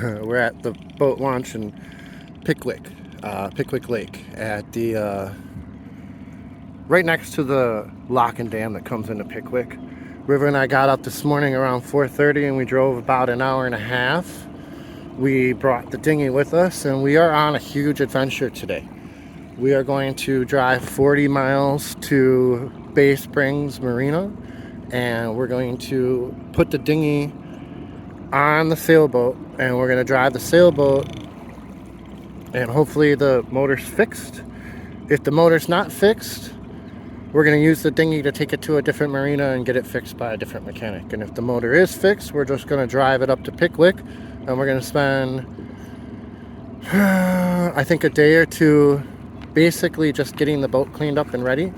We're at the boat launch in Pickwick, Pickwick Lake, at the right next to the lock and dam that comes into Pickwick. River and I got up this morning around 4:30, and we drove about an hour and a half. We brought the dinghy with us, and we are on a huge adventure today. We are going to drive 40 miles to Bay Springs Marina, and we're going to put the dinghy on the sailboat, and we're going to drive the sailboat, and hopefully the motor's fixed. If the motor's not fixed, we're going to use the dinghy to take it to a different marina and get it fixed by a different mechanic. And if the motor is fixed, we're just going to drive it up to Pickwick, and we're going to spend I think a day or two basically just getting the boat cleaned up and ready.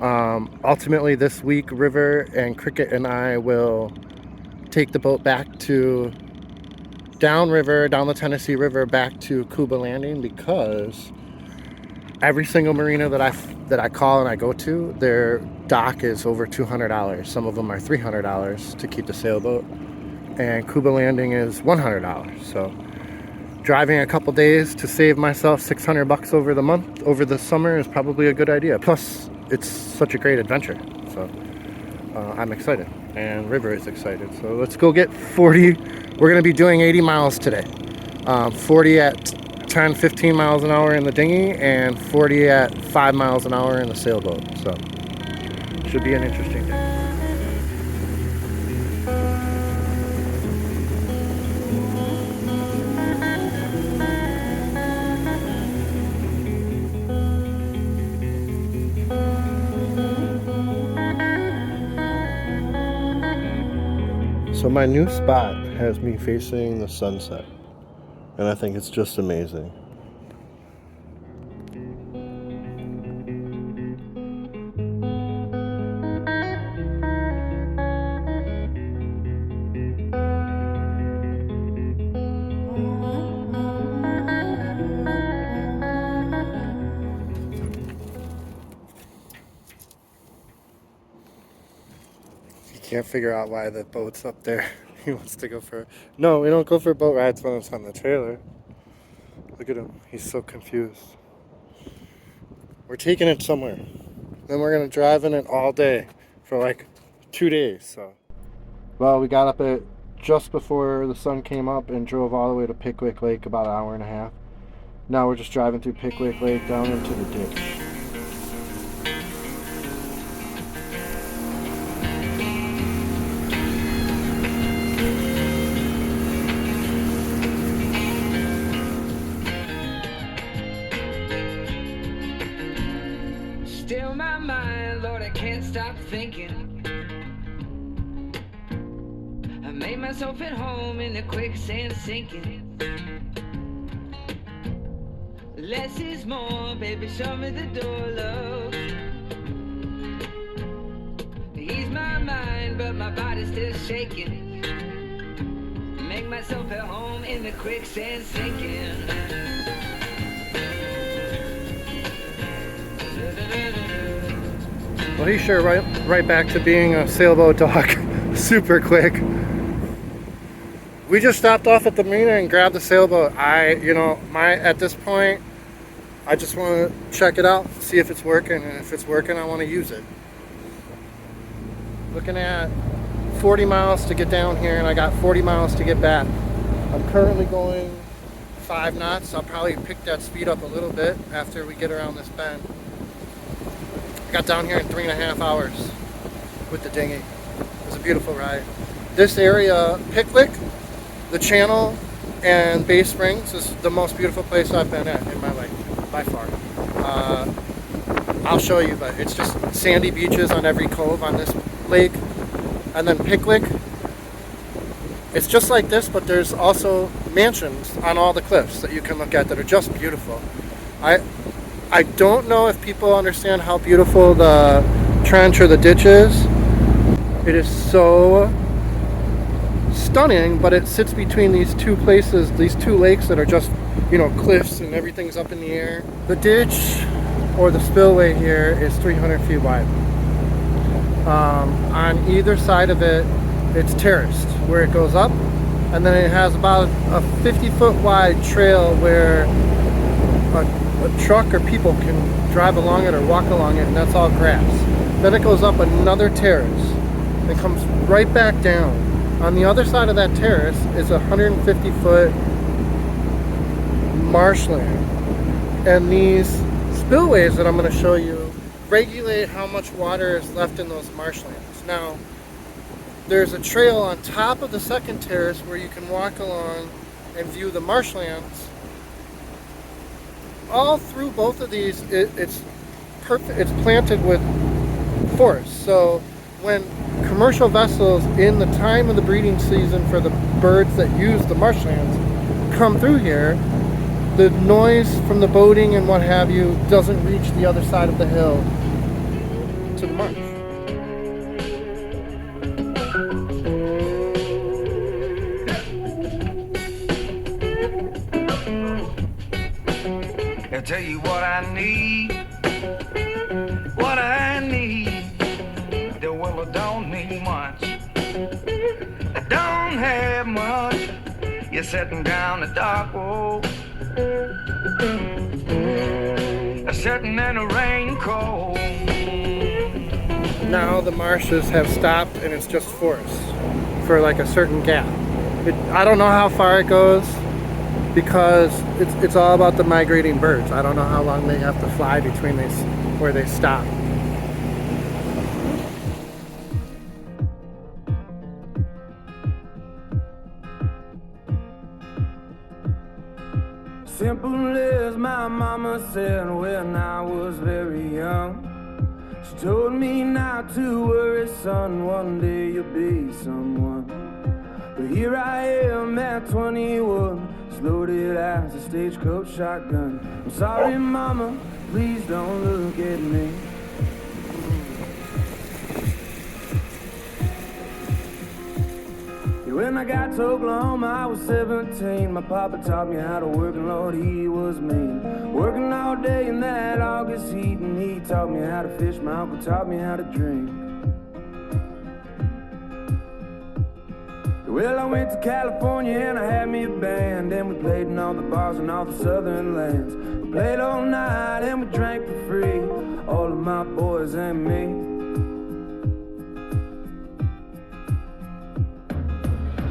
Ultimately this week, River and Cricket and I will take the boat back to down the Tennessee River, back to Cuba Landing, because every single marina that I call and I go to, their dock is over $200. Some of them are $300 to keep the sailboat, and Cuba Landing is $100. So driving a couple days to save myself $600 over the summer is probably a good idea. Plus, it's such a great adventure. So I'm excited, and River is excited. So let's go get 40. We're going to be doing 80 miles today. 40 at 10, 15 miles an hour in the dinghy, and 40 at 5 miles an hour in the sailboat. So should be an interesting day. So my new spot has me facing the sunset, and I think it's just amazing. Can't figure out why the boat's up there. He wants to go for... No, we don't go for boat rides when it's on the trailer. Look at him. He's so confused. We're taking it somewhere. Then we're going to drive in it all day for like 2 days. So, well, we got up at just before the sun came up and drove all the way to Pickwick Lake, about an hour and a half. Now we're just driving through Pickwick Lake down into the ditch. Still my mind, Lord, I can't stop thinking. I made myself at home in the quicksand sinking. Less is more, baby, show me the door, love. Ease my mind, but my body's still shaking. Make myself at home in the quicksand sinking. Well, he's sure right back to being a sailboat dog. Super quick. We just stopped off at the marina and grabbed the sailboat. At this point, I just want to check it out, see if it's working, and if it's working, I want to use it. Looking at 40 miles to get down here, and I got 40 miles to get back. I'm currently going 5 knots. I'll probably pick that speed up a little bit after we get around this bend. I got down here in 3.5 hours with the dinghy. It was a beautiful ride. This area, Pickwick, the channel, and Bay Springs is the most beautiful place I've been at in my life, by far. I'll show you, but it's just sandy beaches on every cove on this lake. And then Pickwick, it's just like this, but there's also mansions on all the cliffs that you can look at that are just beautiful. I don't know if people understand how beautiful the trench or the ditch is. It is so stunning, but it sits between these two places, these two lakes that are just, cliffs, and everything's up in the air. The ditch, or the spillway here, is 300 feet wide. On either side of it, it's terraced, where it goes up, and then it has about a 50-foot wide trail where a truck or people can drive along it or walk along it, and that's all grass. Then it goes up another terrace and comes right back down. On the other side of that terrace is a 150-foot marshland, and these spillways that I'm going to show you regulate how much water is left in those marshlands. Now, there's a trail on top of the second terrace where you can walk along and view the marshlands. All through both of these, it's perfect. It's planted with forest. So when commercial vessels in the time of the breeding season for the birds that use the marshlands come through here, the noise from the boating and what have you doesn't reach the other side of the hill to the marsh. I'll tell you what I need, what I need. Well, I don't need much, I don't have much. You're sitting down the dark road, sitting in the rain cold. Now the marshes have stopped and it's just forest for like a certain gap. I don't know how far it goes, because it's all about the migrating birds. I don't know how long they have to fly between these where they stop. Simple as my mama said when I was very young. She told me not to worry, son, one day you'll be someone. But here I am at 21, loaded as a stagecoach shotgun. I'm sorry, mama, please don't look at me. When I got to Oklahoma, I was 17. My papa taught me how to work, and Lord, he was mean. Working all day in that August heat, and he taught me how to fish. My uncle taught me how to drink. Well, I went to California and I had me a band, and we played in all the bars in all the southern lands. We played all night and we drank for free, all of my boys and me.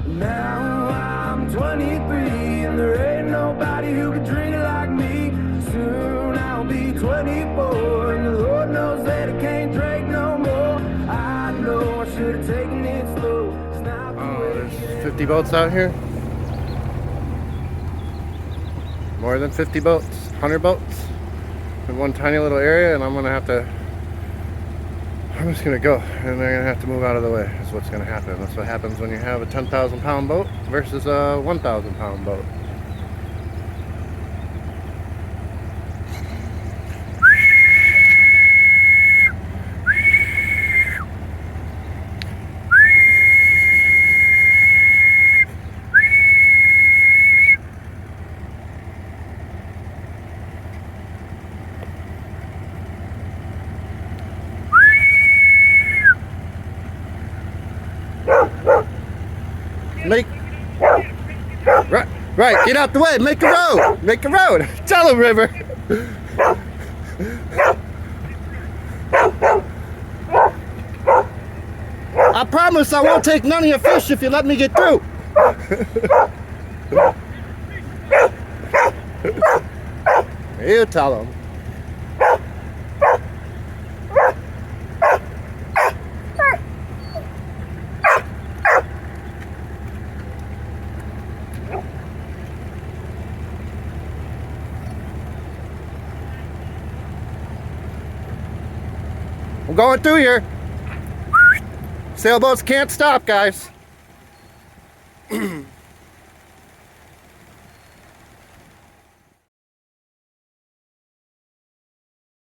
Now I'm 23 and there ain't nobody who can drink it like me. Soon I'll be 24 and the Lord knows that I can't drink no more. I know I should have taken it slow. There's 50 boats out here. More than 50 boats, 100 boats in one tiny little area, and I'm just gonna go, and they're gonna have to move out of the way. That's what's gonna happen. That's what happens when you have a 10,000 pound boat versus a 1,000 pound boat. Right, get out the way, make a road, tell him, River. I promise I won't take none of your fish if you let me get through. You tell him. I'm going through here. Sailboats can't stop, guys.